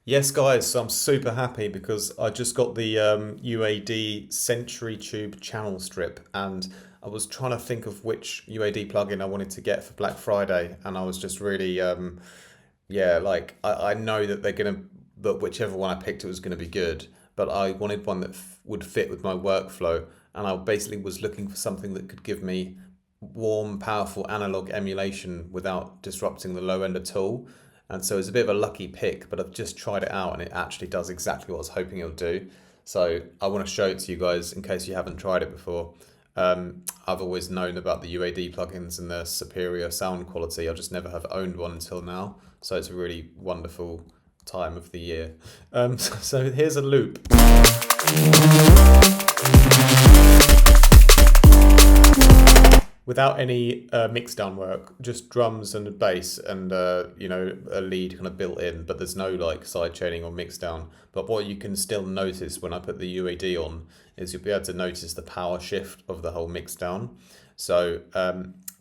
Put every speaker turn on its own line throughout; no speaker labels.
Yes, guys, so I'm super happy because I just got the UAD Century Tube channel strip, and I was trying to think of which UAD plugin I wanted to get for Black Friday, and I was just really, yeah, like I know that that whichever one I picked it was gonna be good, but I wanted one that would fit with my workflow, and I basically was looking for something that could give me warm, powerful analog emulation without disrupting the low end at all. And so it's a bit of a lucky pick, but I've just tried it out and it actually does exactly what I was hoping it would do. So I want to show it to you guys in case you haven't tried it before. I've always known about the UAD plugins and their superior sound quality. I just never have owned one until now. So it's a really wonderful time of the year. So here's a loop. Without any mix down work, just drums and a bass and a lead kind of built in, but there's no like side chaining or mix down. But what you can still notice when I put the UAD on is you'll be able to notice the power shift of the whole mix down. So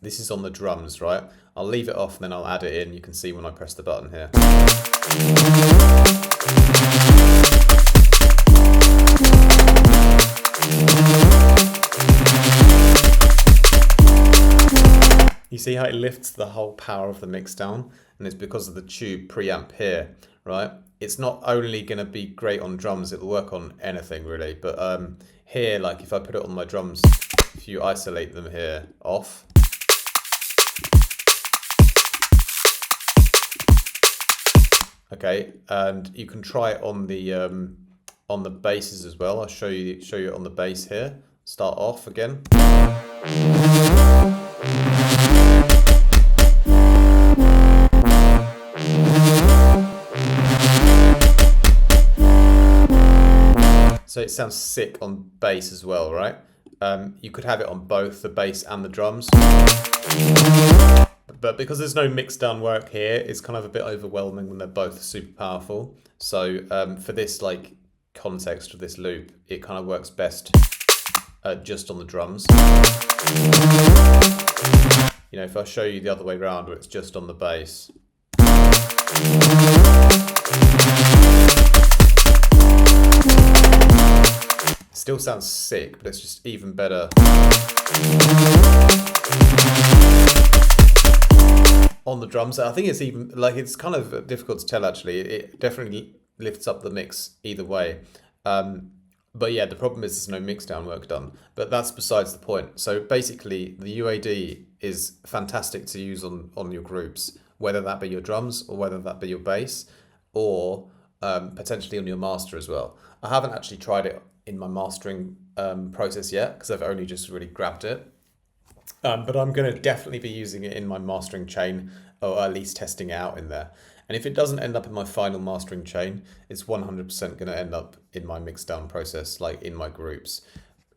this is on the drums, right? I'll leave it off and then I'll add it in. You can see when I press the button here. You see how it lifts the whole power of the mix down, and it's because of the tube preamp here, right? It's not only going to be great on drums, it'll work on anything really, but here, like if I put it on my drums, if you isolate them here off, okay, and you can try it on the basses as well. I'll show you it on the bass here. Start off again. So it sounds sick on bass as well, right? You could have it on both the bass and the drums. But because there's no mix down work here, it's kind of a bit overwhelming when they're both super powerful. So for this like context of this loop, it kind of works best just on the drums. You know, if I show you the other way around where it's just on the bass. Still sounds sick, but it's just even better on the drums. I think it's even like it's kind of difficult to tell actually. It definitely lifts up the mix either way. But yeah, the problem is there's no mix down work done. But that's besides the point. So basically, the UAD is fantastic to use on your groups, whether that be your drums or whether that be your bass, or potentially on your master as well. I haven't actually tried it in my mastering process yet because I've only just really grabbed it. But I'm going to definitely be using it in my mastering chain, or at least testing it out in there. And if it doesn't end up in my final mastering chain, it's 100% going to end up in my mix down process, like in my groups,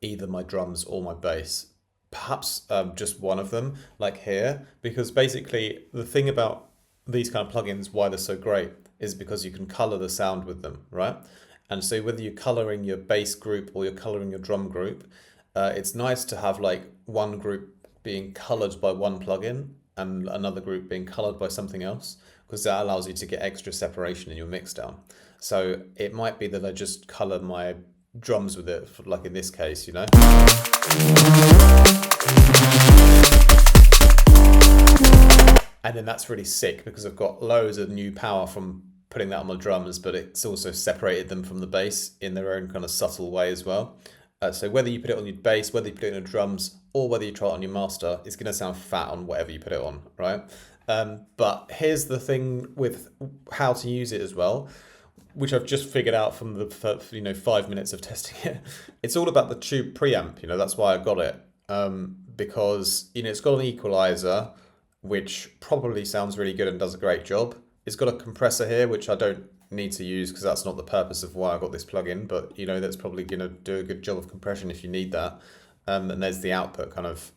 either my drums or my bass. Perhaps just one of them, like here, because basically the thing about these kind of plugins, why they're so great, is because you can color the sound with them, right? And so whether you're coloring your bass group or you're coloring your drum group, it's nice to have like one group being colored by one plugin and another group being colored by something else, because that allows you to get extra separation in your mix down. So it might be that I just color my drums with it, like in this case, you know. And then that's really sick because I've got loads of new power from putting that on my drums, but it's also separated them from the bass in their own kind of subtle way as well. So whether you put it on your bass, whether you put it on your drums, or whether you try it on your master, it's going to sound fat on whatever you put it on, right? But here's the thing with how to use it as well, which I've just figured out from the 5 minutes of testing it. It's all about the tube preamp. That's why I got it, because it's got an equalizer, which probably sounds really good and does a great job. It's got a compressor here, which I don't need to use because that's not the purpose of why I got this plugin, but that's probably going to do a good job of compression if you need that. And there's the output kind of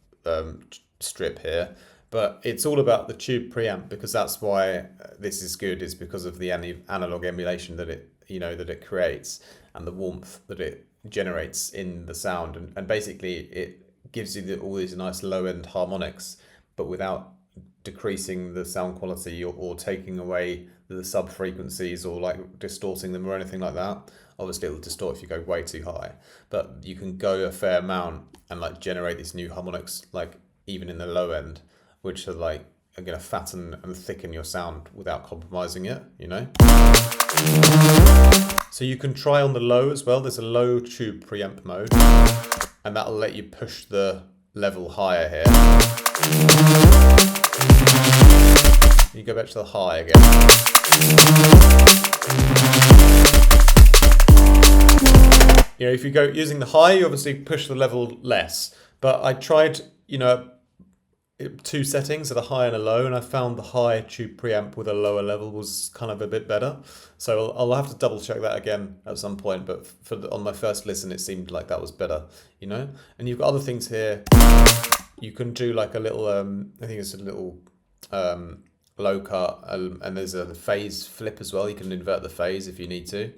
strip here. But it's all about the tube preamp, because that's why this is good, is because of the analog emulation that it creates and the warmth that it generates in the sound. And basically it gives you all these nice low-end harmonics, but without decreasing the sound quality or taking away the sub frequencies or like distorting them or anything like that. Obviously it'll distort if you go way too high, but you can go a fair amount and like generate these new harmonics, like even in the low end, which are like are going to fatten and thicken your sound without compromising it, you know? So you can try on the low as well. There's a low tube preamp mode, and that'll let you push the level higher here. You go back to the high again. You know, if you go using the high, you obviously push the level less. But I tried, you know, 2 settings at a high and a low, and I found the high tube preamp with a lower level was kind of a bit better. So I'll have to double check that again at some point, but on my first listen it seemed like that was better, you know. And you've got other things here. You can do like a little I think it's a little low cut, and there's a phase flip as well. You can invert the phase if you need to,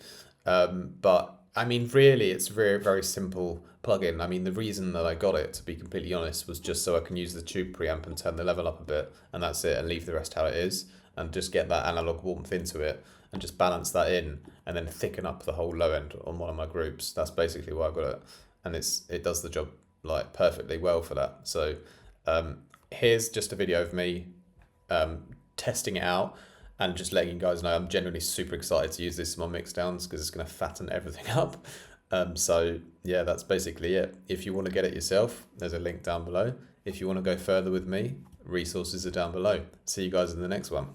but I mean really it's very, very simple plugin. I mean, the reason that I got it, to be completely honest, was just so I can use the tube preamp and turn the level up a bit, and that's it, and leave the rest how it is, and just get that analog warmth into it, and just balance that in, and then thicken up the whole low end on one of my groups. That's basically why I got it, and it does the job like perfectly well for that. So here's just a video of me testing it out, and just letting you guys know I'm genuinely super excited to use this in my mix downs because it's going to fatten everything up. So yeah, that's basically it. If you want to get it yourself, there's a link down below. If you want to go further with me, resources are down below. See you guys in the next one.